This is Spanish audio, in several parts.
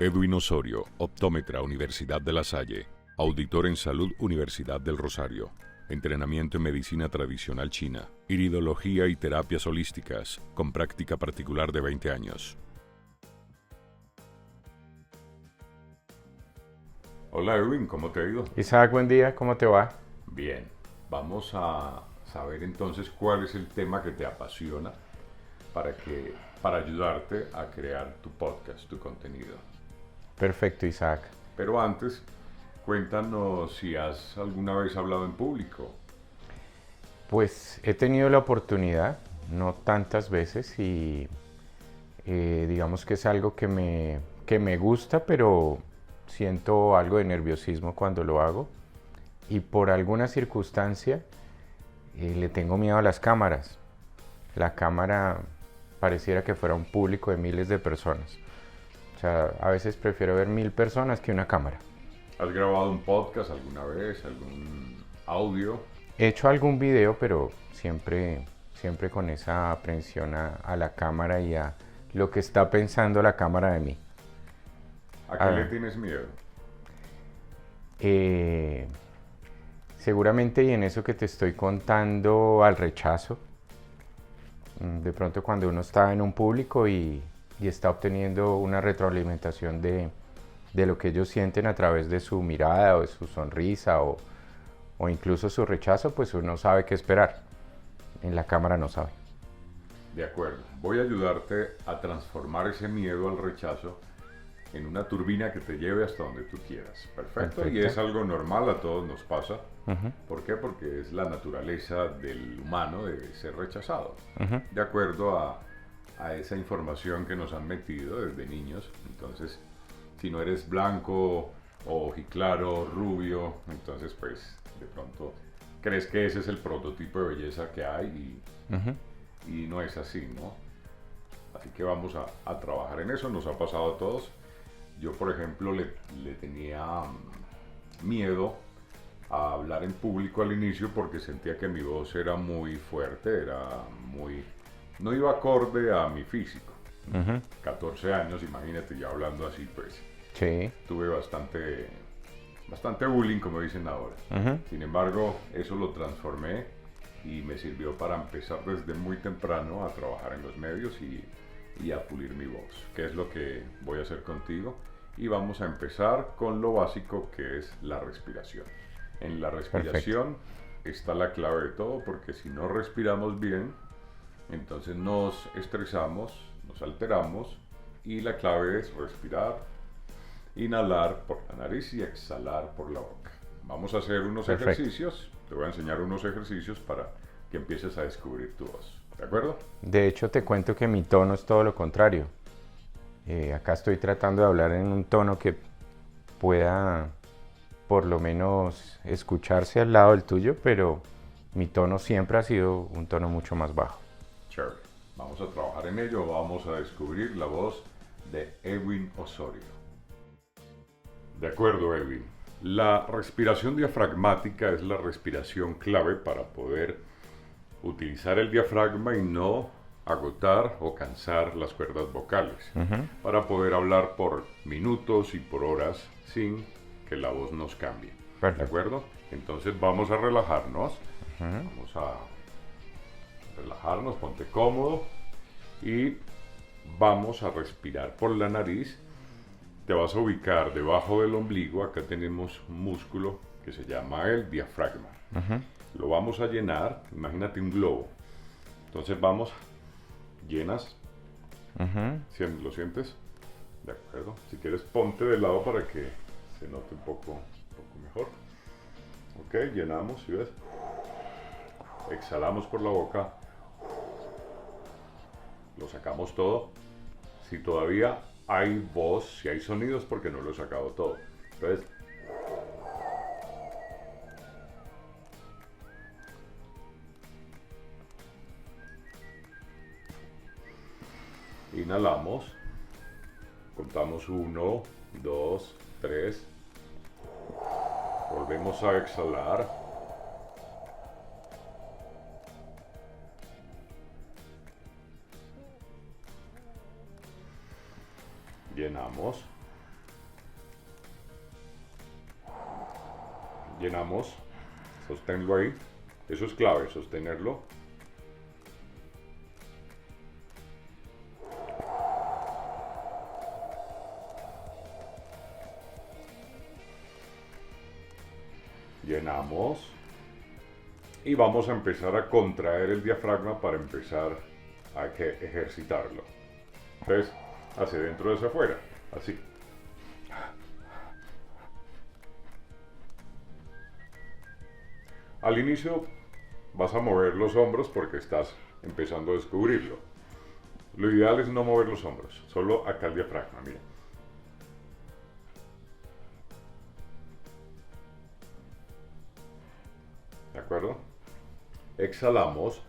Edwin Osorio, optómetra, Universidad de La Salle. Auditor en salud, Universidad del Rosario. Entrenamiento en medicina tradicional china. Iridología y terapias holísticas, con práctica particular de 20 años. Hola Edwin, ¿cómo te ha ido? Isaac, buen día, ¿cómo te va? Bien, vamos a saber entonces cuál es el tema que te apasiona para ayudarte a crear tu podcast, tu contenido. Perfecto, Isaac. Pero antes, cuéntanos si has alguna vez hablado en público. Pues he tenido la oportunidad, no tantas veces, y digamos que es algo que me gusta, pero siento algo de nerviosismo cuando lo hago. Y por alguna circunstancia le tengo miedo a las cámaras. La cámara pareciera que fuera un público de miles de personas. O sea, a veces prefiero ver 1000 personas que una cámara. ¿Has grabado un podcast alguna vez? ¿Algún audio? He hecho algún video, pero siempre con esa aprensión a la cámara y a lo que está pensando la cámara de mí. ¿A qué le tienes miedo? Seguramente, y en eso que te estoy contando, al rechazo. De pronto cuando uno está en un público y está obteniendo una retroalimentación de lo que ellos sienten a través de su mirada o de su sonrisa o incluso su rechazo, pues uno sabe qué esperar. En la cámara no sabe. De acuerdo. Voy a ayudarte a transformar ese miedo al rechazo en una turbina que te lleve hasta donde tú quieras. Perfecto. Y es algo normal, a todos nos pasa. ¿Por qué? Porque es la naturaleza del humano de ser rechazado. De acuerdo a esa información que nos han metido desde niños. Entonces, si no eres blanco o ojiclaro, rubio, entonces pues de pronto crees que ese es el prototipo de belleza que hay y no es así, ¿no? Así que vamos a trabajar en eso, nos ha pasado a todos. Yo, por ejemplo, le tenía miedo a hablar en público al inicio porque sentía que mi voz era muy fuerte, no iba acorde a mi físico. 14 años, imagínate, ya hablando así, pues sí. Tuve bastante bullying, como dicen ahora. Sin embargo, eso lo transformé y me sirvió para empezar desde muy temprano a trabajar en los medios y a pulir mi voz, que es lo que voy a hacer contigo. Y vamos a empezar con lo básico, que es la respiración. En la respiración está la clave de todo, porque si no respiramos bien, entonces nos estresamos, nos alteramos, y la clave es respirar, inhalar por la nariz y exhalar por la boca. Vamos a hacer unos ejercicios, te voy a enseñar unos ejercicios para que empieces a descubrir tu voz, ¿de acuerdo? De hecho, te cuento que mi tono es todo lo contrario. Acá estoy tratando de hablar en un tono que pueda por lo menos escucharse al lado del tuyo, pero mi tono siempre ha sido un tono mucho más bajo. Chévere. Vamos a trabajar en ello, vamos a descubrir la voz de Edwin Osorio. De acuerdo, Edwin. La respiración diafragmática es la respiración clave para poder utilizar el diafragma y no agotar o cansar las cuerdas vocales, para poder hablar por minutos y por horas sin que la voz nos cambie. Perfecto. ¿De acuerdo? Entonces vamos a relajarnos. Vamos a relajarnos, ponte cómodo y vamos a respirar por la nariz. Te vas a ubicar debajo del ombligo. Acá tenemos un músculo que se llama el diafragma. Lo vamos a llenar. Imagínate un globo. Entonces vamos, llenas. ¿Lo sientes? De acuerdo. Si quieres, ponte de lado para que se note un poco mejor. Ok, llenamos, ¿sí ves? Exhalamos por la boca. Lo sacamos todo. Si todavía hay voz, si hay sonidos, porque no lo he sacado todo. Entonces, inhalamos, contamos 1, 2, 3, volvemos a exhalar, llenamos, llenamos, sosténlo ahí, eso es clave, sostenerlo. Llenamos y vamos a empezar a contraer el diafragma para empezar a ejercitarlo. Entonces, hacia adentro, hacia afuera, así. Al inicio vas a mover los hombros porque estás empezando a descubrirlo. Lo ideal es no mover los hombros, solo acá el diafragma, mira. ¿De acuerdo? Exhalamos.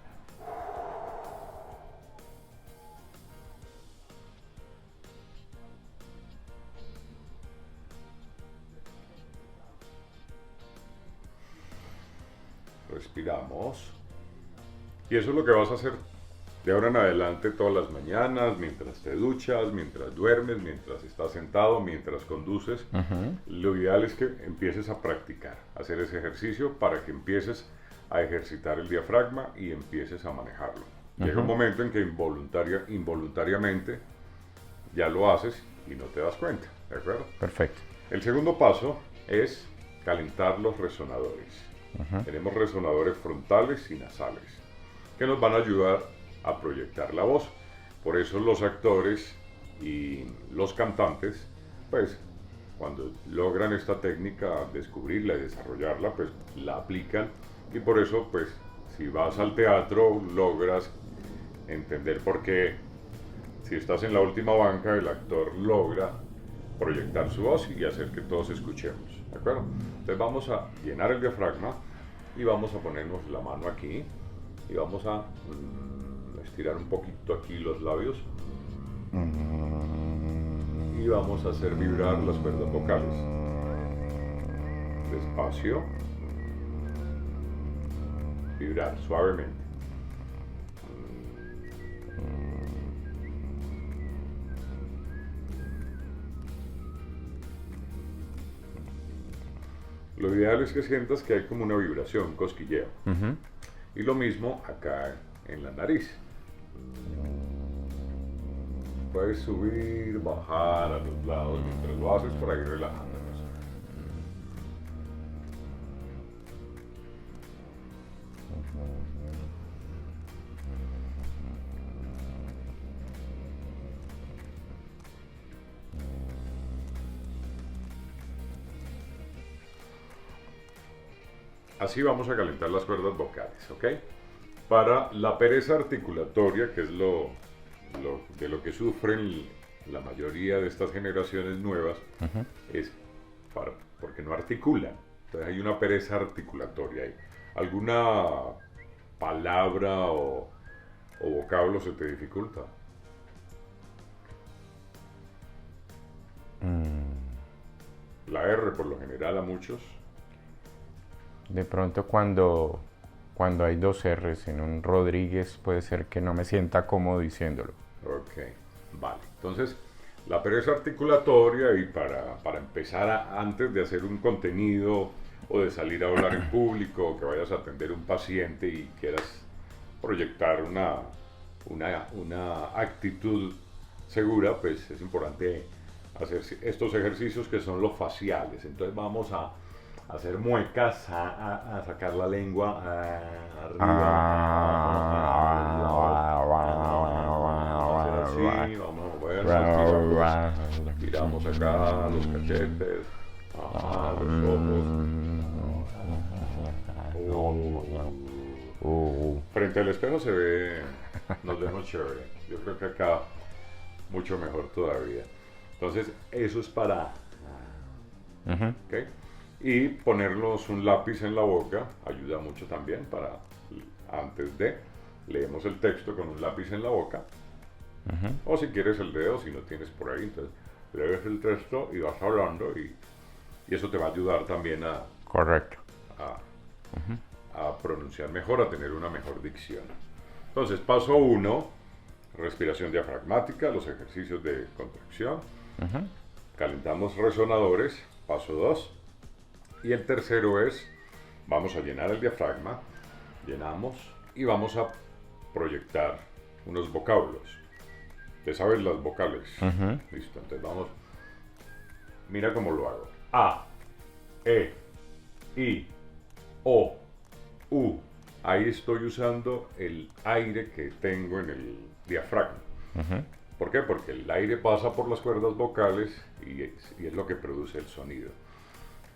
Respiramos. Y eso es lo que vas a hacer de ahora en adelante todas las mañanas, mientras te duchas, mientras duermes, mientras estás sentado, mientras conduces. Lo ideal es que empieces a practicar, a hacer ese ejercicio para que empieces a ejercitar el diafragma y empieces a manejarlo. Llega un momento en que involuntariamente ya lo haces y no te das cuenta, ¿de acuerdo? Perfecto. El segundo paso es calentar los resonadores. Tenemos resonadores frontales y nasales que nos van a ayudar a proyectar la voz. Por eso los actores y los cantantes, pues cuando logran esta técnica, descubrirla y desarrollarla, pues la aplican, y por eso pues si vas al teatro logras entender por qué si estás en la última banca el actor logra proyectar su voz y hacer que todos escuchemos, ¿de acuerdo? Entonces vamos a llenar el diafragma y vamos a ponernos la mano aquí y vamos a estirar un poquito aquí los labios y vamos a hacer vibrar las cuerdas vocales. Despacio. Vibrar suavemente. Lo ideal es que sientas que hay como una vibración, un cosquilleo. Y lo mismo acá en la nariz. Puedes subir, bajar a los lados mientras lo haces, por ahí relajándonos. Así vamos a calentar las cuerdas vocales, ¿ok? Para la pereza articulatoria, que es de lo que sufren la mayoría de estas generaciones nuevas, es porque no articulan. Entonces hay una pereza articulatoria ahí. ¿Alguna palabra o vocablo se te dificulta? La R por lo general a muchos. De pronto cuando hay dos R's en un Rodríguez puede ser que no me sienta cómodo diciéndolo. Ok, vale. Entonces, la pereza articulatoria y para empezar antes de hacer un contenido o de salir a hablar en público o que vayas a atender un paciente y quieras proyectar una actitud segura, pues es importante hacer estos ejercicios que son los faciales. Entonces vamos a hacer muecas, a sacar la lengua arriba, así, vamos a mover, tiramos acá los cachetes, los ojos. Frente al espejo nos vemos chévere. Yo creo que acá mucho mejor todavía. Entonces eso es para, ¿okay? Y ponernos un lápiz en la boca ayuda mucho también para, antes de, leemos el texto con un lápiz en la boca. O si quieres el dedo, si no tienes por ahí, entonces lees el texto y vas hablando y eso te va a ayudar también a... Correcto. A pronunciar mejor, a tener una mejor dicción. Entonces, paso 1, respiración diafragmática, los ejercicios de contracción. Calentamos resonadores. Paso 2, Y el tercero es, vamos a llenar el diafragma, llenamos y vamos a proyectar unos vocablos. ¿Te sabes las vocales? Listo, entonces vamos. Mira cómo lo hago. A, E, I, O, U. Ahí estoy usando el aire que tengo en el diafragma. ¿Por qué? Porque el aire pasa por las cuerdas vocales y es lo que produce el sonido.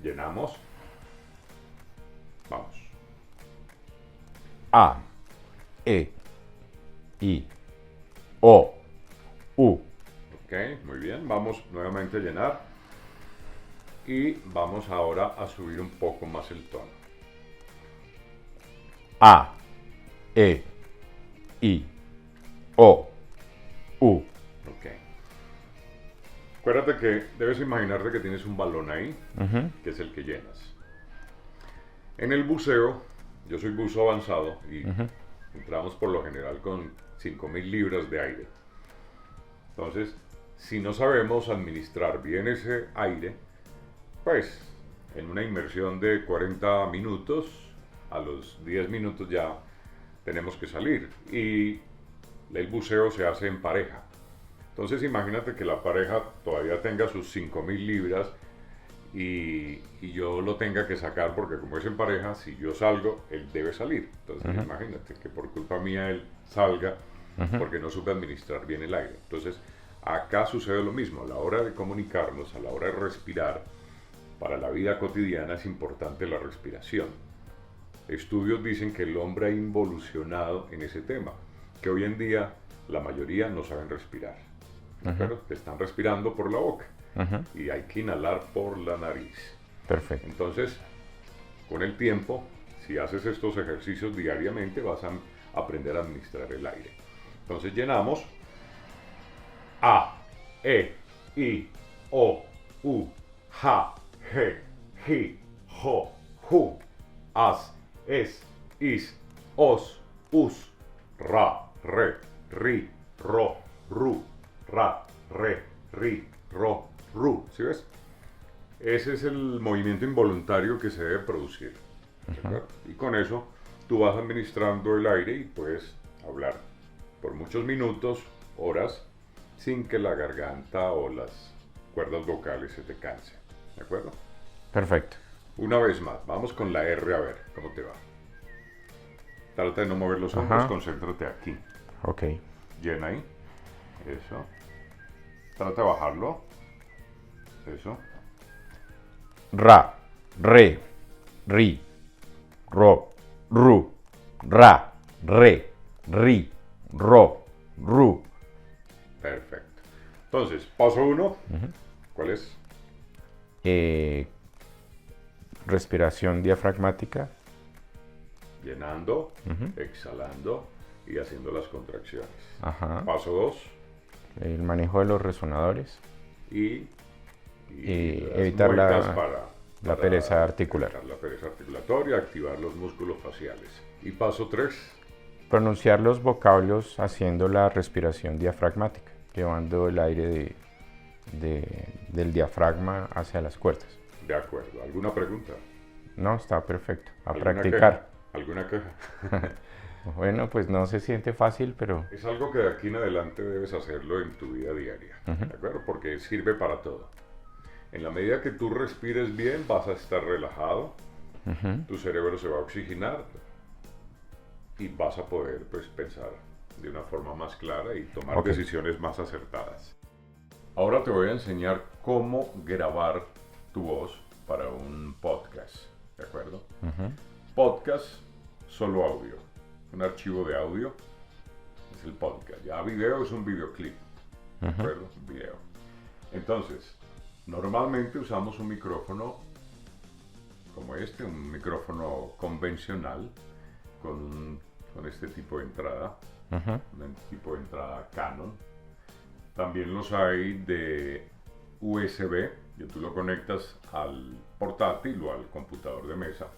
Llenamos. Vamos. A, E, I, O, U. Ok, muy bien. Vamos nuevamente a llenar. Y vamos ahora a subir un poco más el tono. A, E, I, O, U. Ok. Acuérdate que debes imaginarte que tienes un balón ahí, que es el que llenas. En el buceo, yo soy buzo avanzado y entramos por lo general con 5.000 libras de aire. Entonces, si no sabemos administrar bien ese aire, pues en una inmersión de 40 minutos, a los 10 minutos ya tenemos que salir. Y el buceo se hace en pareja. Entonces imagínate que la pareja todavía tenga sus 5.000 libras y yo lo tenga que sacar porque como es en pareja, si yo salgo, él debe salir. Entonces imagínate que por culpa mía él salga porque no supe administrar bien el aire. Entonces acá sucede lo mismo. A la hora de comunicarnos, a la hora de respirar, para la vida cotidiana es importante la respiración. Estudios dicen que el hombre ha involucionado en ese tema, que hoy en día la mayoría no saben respirar, pero están respirando por la boca y hay que inhalar por la nariz. Perfecto. Entonces, con el tiempo, si haces estos ejercicios diariamente, vas a aprender a administrar el aire. Entonces llenamos A, E, I, O, U, Ja, Je, Ji, Jo, Ju, As, Es, Is, Os, Us, Ra, Re, Ri, Ro, Ru, Ra, Re, Ri, Ro, Ru. ¿Sí ves? Ese es el movimiento involuntario que se debe producir. Y con eso tú vas administrando el aire y puedes hablar por muchos minutos, horas, sin que la garganta o las cuerdas vocales se te cansen. ¿De acuerdo? Perfecto. Una vez más, vamos con la R a ver cómo te va. Trata de no mover los hombros, concéntrate aquí. Ok. Llena ahí. Eso. Trata de bajarlo. Eso. Ra, Re, Ri, Ro, Ru, Ra, Re, Ri, Ro, Ru. Perfecto. Entonces, paso 1. ¿Cuál es? Respiración diafragmática. Llenando, exhalando y haciendo las contracciones. Paso 2. El manejo de los resonadores. Y evitar la pereza articular. La pereza articulatoria, activar los músculos faciales. Y paso 3. Pronunciar los vocablos haciendo la respiración diafragmática, llevando el aire del diafragma hacia las cuerdas. De acuerdo. ¿Alguna pregunta? No, está perfecto. A practicar. ¿Alguna queja? Bueno, pues no se siente fácil, pero... Es algo que de aquí en adelante debes hacerlo en tu vida diaria, ¿de acuerdo? Porque sirve para todo. En la medida que tú respires bien, vas a estar relajado, tu cerebro se va a oxigenar y vas a poder pues, pensar de una forma más clara y tomar decisiones más acertadas. Ahora te voy a enseñar cómo grabar tu voz para un podcast, ¿de acuerdo? Podcast, solo audio. Un archivo de audio es el podcast. Ya video es un videoclip, ¿de acuerdo? Un video. Entonces, normalmente usamos un micrófono como este, un micrófono convencional con este tipo de entrada, un tipo de entrada Canon. También los hay de USB, que tú lo conectas al portátil o al computador de mesa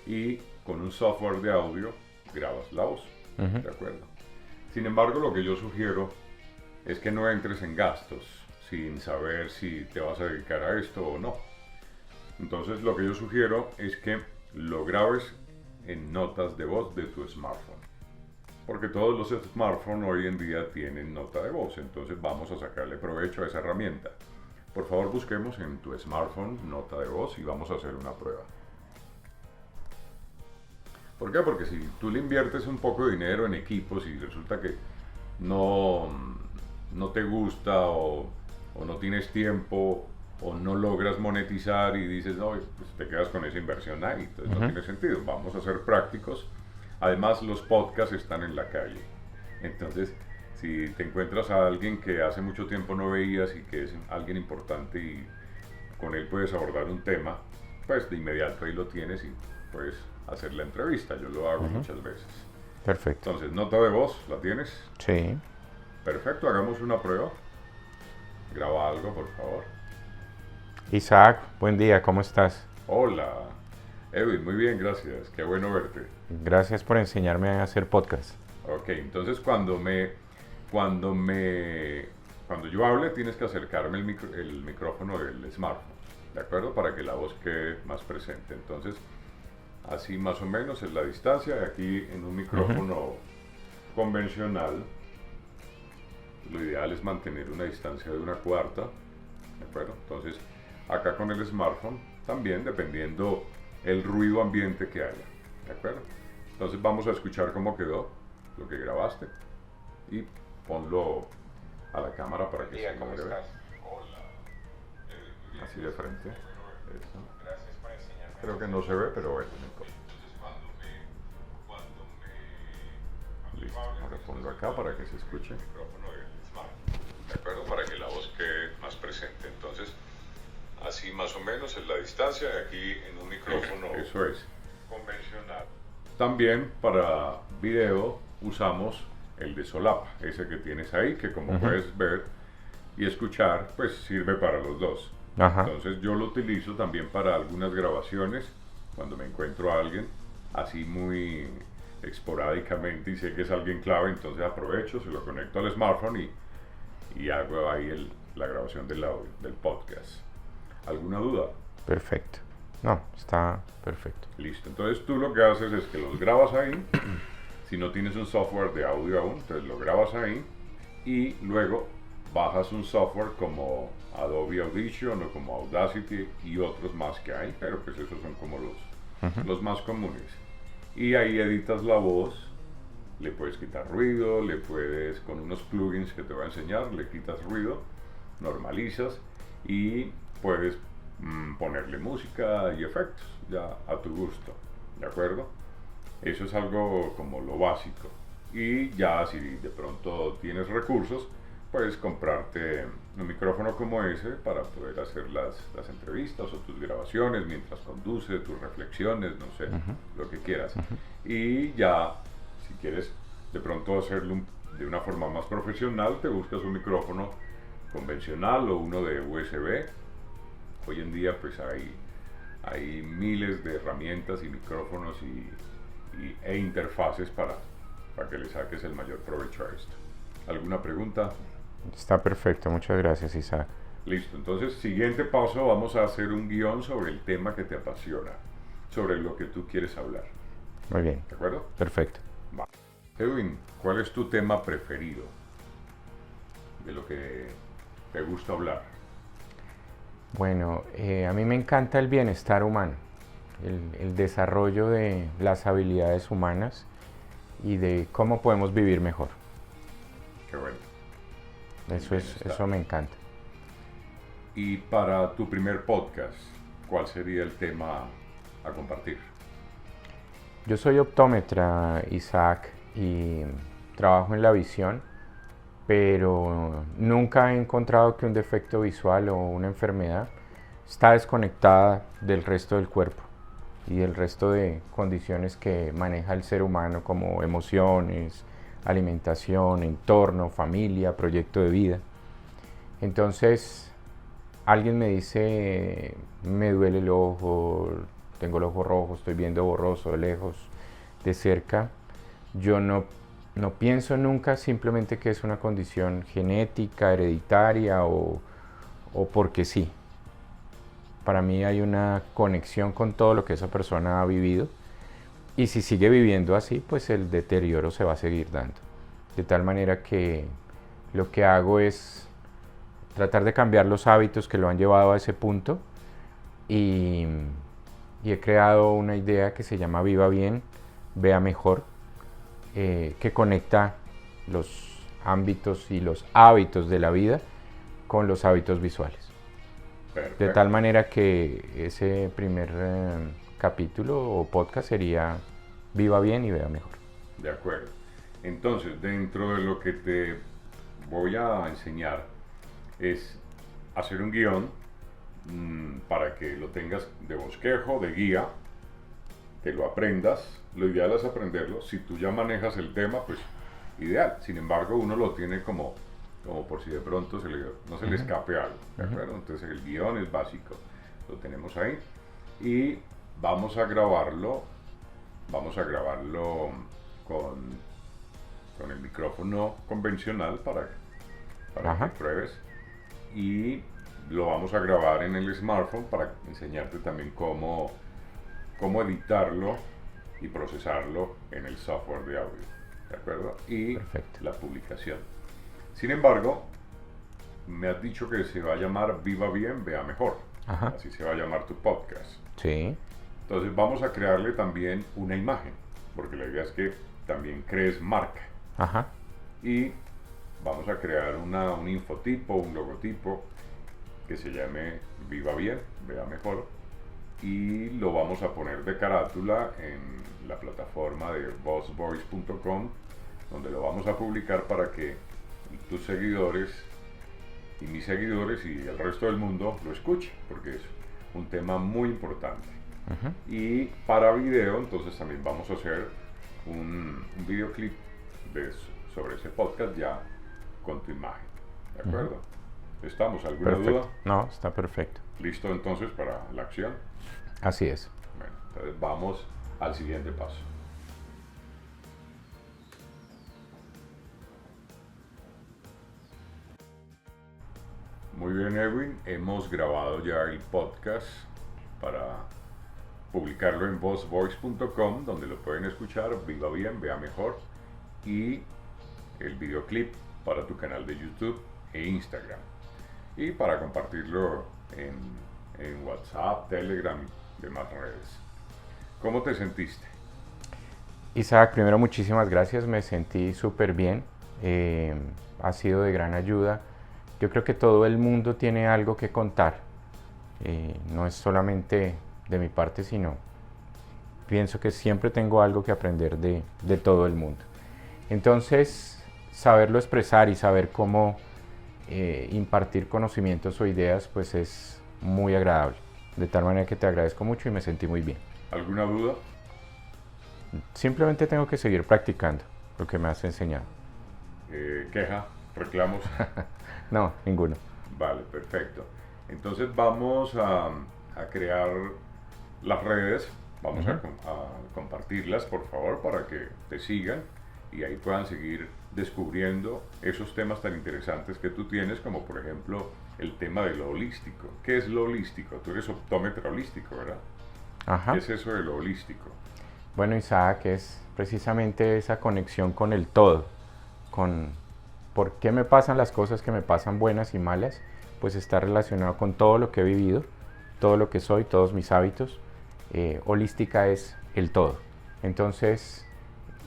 y con un software de audio grabas la voz, ¿de acuerdo? Sin embargo, lo que yo sugiero es que no entres en gastos sin saber si te vas a dedicar a esto o no. Entonces lo que yo sugiero es que lo grabes en notas de voz de tu smartphone. Porque todos los smartphones hoy en día tienen nota de voz, entonces vamos a sacarle provecho a esa herramienta. Por favor, busquemos en tu smartphone nota de voz y vamos a hacer una prueba. ¿Por qué? Porque si tú le inviertes un poco de dinero en equipos y resulta que no, no te gusta o no tienes tiempo o no logras monetizar y dices, no, pues te quedas con esa inversión ahí, entonces no tiene sentido. Vamos a ser prácticos. Además, los podcasts están en la calle. Entonces, si te encuentras a alguien que hace mucho tiempo no veías y que es alguien importante y con él puedes abordar un tema, pues de inmediato ahí lo tienes y puedes hacer la entrevista. Yo lo hago muchas veces. Perfecto. Entonces, nota de voz, ¿la tienes? Sí. Perfecto, hagamos una prueba. Graba algo, por favor. Isaac, buen día, ¿cómo estás? Hola, Edwin, muy bien, gracias. Qué bueno verte. Gracias por enseñarme a hacer podcast. Ok, entonces cuando yo hable tienes que acercarme el micrófono del smartphone, ¿de acuerdo? Para que la voz quede más presente. Entonces, así más o menos es la distancia. Aquí en un micrófono convencional, lo ideal es mantener una distancia de 1/4, ¿de acuerdo? Entonces, acá con el smartphone también, dependiendo el ruido ambiente que haya, ¿de acuerdo? Entonces vamos a escuchar cómo quedó lo que grabaste y ponlo a la cámara para que se ¿Cómo logre ver. estás? Así de frente. Eso. Gracias por enseñarme. Creo que no se ve, pero bueno, no importa. Listo, ahora ponlo acá para que se escuche. ¿De acuerdo? Para que la voz quede más presente. Entonces, así más o menos es la distancia de aquí en un micrófono. Eso es. Convencional. También para video usamos el de solapa, ese que tienes ahí, que como puedes ver y escuchar, pues sirve para los dos. Entonces yo lo utilizo también para algunas grabaciones, cuando me encuentro a alguien, así muy esporádicamente y sé que es alguien clave, entonces aprovecho, se lo conecto al smartphone y hago ahí la grabación del audio, del podcast. ¿Alguna duda? Perfecto. No, está perfecto. Listo, entonces tú lo que haces es que los grabas ahí, si no tienes un software de audio aún, entonces lo grabas ahí y luego bajas un software como Adobe Audition o como Audacity y otros más que hay, pero pues esos son como los más comunes. Y ahí editas la voz, le puedes quitar ruido, le puedes, con unos plugins que te voy a enseñar, le quitas ruido, normalizas y puedes ponerle música y efectos ya a tu gusto, ¿de acuerdo? Eso es algo como lo básico. Y ya si de pronto tienes recursos, puedes comprarte un micrófono como ese para poder hacer las entrevistas o tus grabaciones mientras conduces, tus reflexiones, no sé, lo que quieras. Y ya, si quieres de pronto hacerlo de una forma más profesional, te buscas un micrófono convencional o uno de USB. Hoy en día pues hay miles de herramientas y micrófonos e interfaces para que le saques el mayor provecho a esto. ¿Alguna pregunta? Está perfecto, muchas gracias, Isaac. Listo, entonces siguiente paso, vamos a hacer un guión sobre el tema que te apasiona, sobre lo que tú quieres hablar. Muy bien. ¿De acuerdo? Perfecto. Va. Edwin, ¿cuál es tu tema preferido de lo que te gusta hablar? Bueno, a mí me encanta el bienestar humano, el desarrollo de las habilidades humanas y de cómo podemos vivir mejor. Qué bueno. Eso me encanta. Y para tu primer podcast, ¿cuál sería el tema a compartir? Yo soy optómetra, Isaac, y trabajo en la visión, pero nunca he encontrado que un defecto visual o una enfermedad está desconectada del resto del cuerpo y del resto de condiciones que maneja el ser humano, como emociones, alimentación, entorno, familia, proyecto de vida. Entonces, alguien me dice, me duele el ojo, tengo el ojo rojo, estoy viendo borroso de lejos, de cerca. Yo no pienso nunca simplemente que es una condición genética, hereditaria o porque sí. Para mí hay una conexión con todo lo que esa persona ha vivido. Y si sigue viviendo así, pues el deterioro se va a seguir dando. De tal manera que lo que hago es tratar de cambiar los hábitos que lo han llevado a ese punto. Y he creado una idea que se llama Viva Bien, Vea Mejor, que conecta los ámbitos y los hábitos de la vida con los hábitos visuales. Perfecto. De tal manera que ese primer capítulo o podcast sería Viva Bien y Vea Mejor. De acuerdo. Entonces, dentro de lo que te voy a enseñar es hacer un guión para que lo tengas de bosquejo, de guía, que lo aprendas. Lo ideal es aprenderlo. Si tú ya manejas el tema, pues ideal. Sin embargo, uno lo tiene como por si de pronto no se le escape algo, ¿de acuerdo? Entonces el guión es básico, lo tenemos ahí y vamos a grabarlo con el micrófono convencional para que pruebes, y lo vamos a grabar en el smartphone para enseñarte también cómo editarlo y procesarlo en el software de audio, ¿de acuerdo? Y Perfecto. la publicación. Sin embargo, me has dicho que se va a llamar Viva Bien, Vea Mejor. Ajá. Así se va a llamar tu podcast. Sí. Entonces vamos a crearle también una imagen, porque la idea es que también crees marca. Ajá. Y vamos a crear un infotipo, un logotipo que se llame Viva Bien, Vea Mejor. Y lo vamos a poner de carátula en la plataforma de bossvoice.com, donde lo vamos a publicar para que tus seguidores y mis seguidores y el resto del mundo lo escuchen, porque es un tema muy importante. Y para video, entonces también vamos a hacer un videoclip sobre ese podcast ya con tu imagen, ¿de acuerdo? ¿Estamos? ¿Alguna duda? No, está perfecto. ¿Listo entonces para la acción? Así es. Bueno, entonces vamos al siguiente paso. Muy bien, Edwin, hemos grabado ya el podcast para publicarlo en bossvoice.com, donde lo pueden escuchar, Viva Bien, Vea Mejor, y el videoclip para tu canal de YouTube e Instagram, y para compartirlo en WhatsApp, Telegram y demás redes. ¿Cómo te sentiste? Isaac, primero muchísimas gracias, me sentí súper bien, ha sido de gran ayuda. Yo creo que todo el mundo tiene algo que contar, no es solamente de mi parte, sino pienso que siempre tengo algo que aprender de todo el mundo. Entonces, saberlo expresar y saber cómo impartir conocimientos o ideas, pues es muy agradable. De tal manera que te agradezco mucho y me sentí muy bien. ¿Alguna duda? Simplemente tengo que seguir practicando lo que me has enseñado. ¿Queja? ¿Reclamos? No, ninguno. Vale, perfecto. Entonces vamos a crear las redes, vamos a compartirlas, por favor, para que te sigan y ahí puedan seguir descubriendo esos temas tan interesantes que tú tienes, como por ejemplo el tema de lo holístico. ¿Qué es lo holístico? Tú eres optómetra holístico, ¿verdad? Ajá. ¿Qué es eso de lo holístico? Bueno, Isaac, es precisamente esa conexión con el todo, con por qué me pasan las cosas que me pasan, buenas y malas, pues está relacionado con todo lo que he vivido, todo lo que soy, todos mis hábitos. Holística es el todo. Entonces,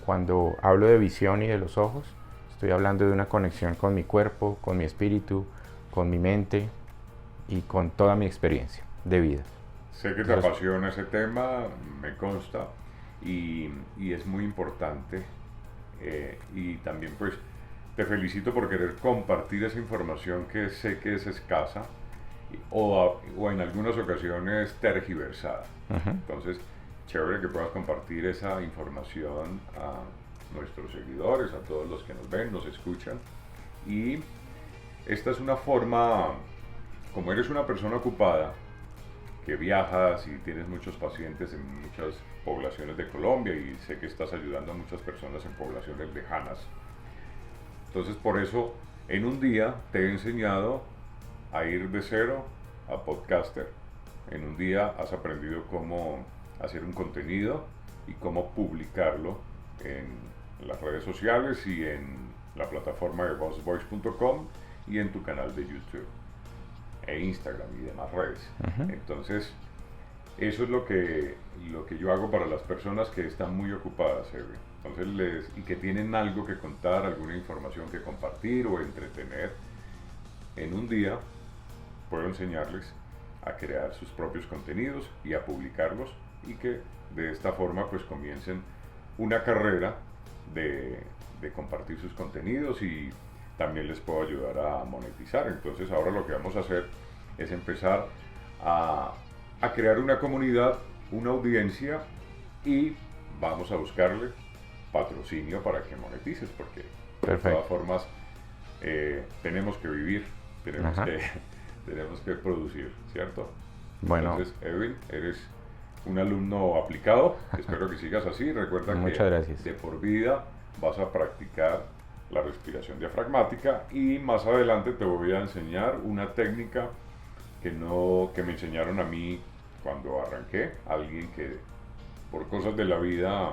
cuando hablo de visión y de los ojos, estoy hablando de una conexión con mi cuerpo, con mi espíritu, con mi mente y con toda mi experiencia de vida. Sé que te apasiona ese tema, me consta, y es muy importante, y también pues te felicito por querer compartir esa información que sé que es escasa o en algunas ocasiones tergiversada. Entonces, chévere que puedas compartir esa información a nuestros seguidores, a todos los que nos ven, nos escuchan. Y esta es una forma, como eres una persona ocupada, que viajas y tienes muchos pacientes en muchas poblaciones de Colombia y sé que estás ayudando a muchas personas en poblaciones lejanas. Entonces, por eso, en un día te he enseñado a ir de cero a podcaster en un día has aprendido cómo hacer un contenido y cómo publicarlo en las redes sociales y en la plataforma de bossvoice.com y en tu canal de YouTube e Instagram y demás redes. Entonces, eso es lo que yo hago para las personas que están muy ocupadas, Entonces, y que tienen algo que contar, alguna información que compartir o entretener. En un día puedo enseñarles a crear sus propios contenidos y a publicarlos, y que de esta forma pues comiencen una carrera de compartir sus contenidos, y también les puedo ayudar a monetizar. Entonces ahora lo que vamos a hacer es empezar a crear una comunidad, una audiencia, y vamos a buscarle patrocinio para que monetices, porque de todas formas tenemos que vivir, tenemos que producir, ¿cierto? Bueno. Entonces, Edwin, eres un alumno aplicado, espero que sigas así. Recuerda Muchas que gracias. de por vida vas a practicar la respiración diafragmática, y más adelante te voy a enseñar una técnica que me enseñaron a mí cuando arranqué. Alguien que por cosas de la vida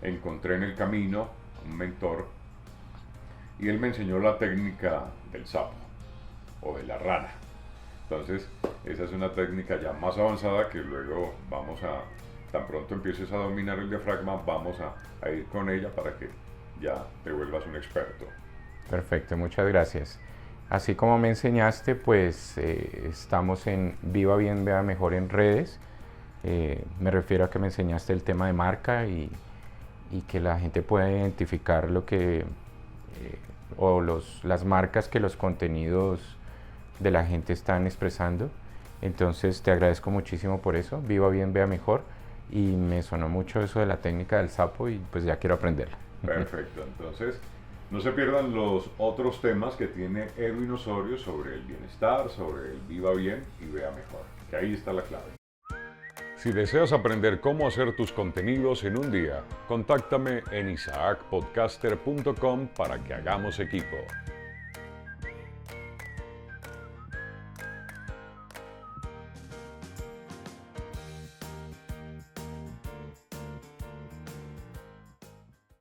encontré en el camino, un mentor, y él me enseñó la técnica del sapo o de la rana. Entonces, esa es una técnica ya más avanzada que luego tan pronto empieces a dominar el diafragma, vamos a ir con ella para que ya te vuelvas un experto. Perfecto, muchas gracias. Así como me enseñaste, pues estamos en Viva Bien, Vea Mejor en redes. Me refiero a que me enseñaste el tema de marca y que la gente pueda identificar lo que las marcas que los contenidos de la gente están expresando. Entonces te agradezco muchísimo por eso. Viva Bien, Vea Mejor, y me sonó mucho eso de la técnica del sapo, y pues ya quiero aprenderla. Perfecto, entonces no se pierdan los otros temas que tiene Edwin Osorio sobre el bienestar, sobre el Viva Bien y Vea Mejor, que ahí está la clave. Si deseas aprender cómo hacer tus contenidos en un día, contáctame en isaacpodcaster.com para que hagamos equipo.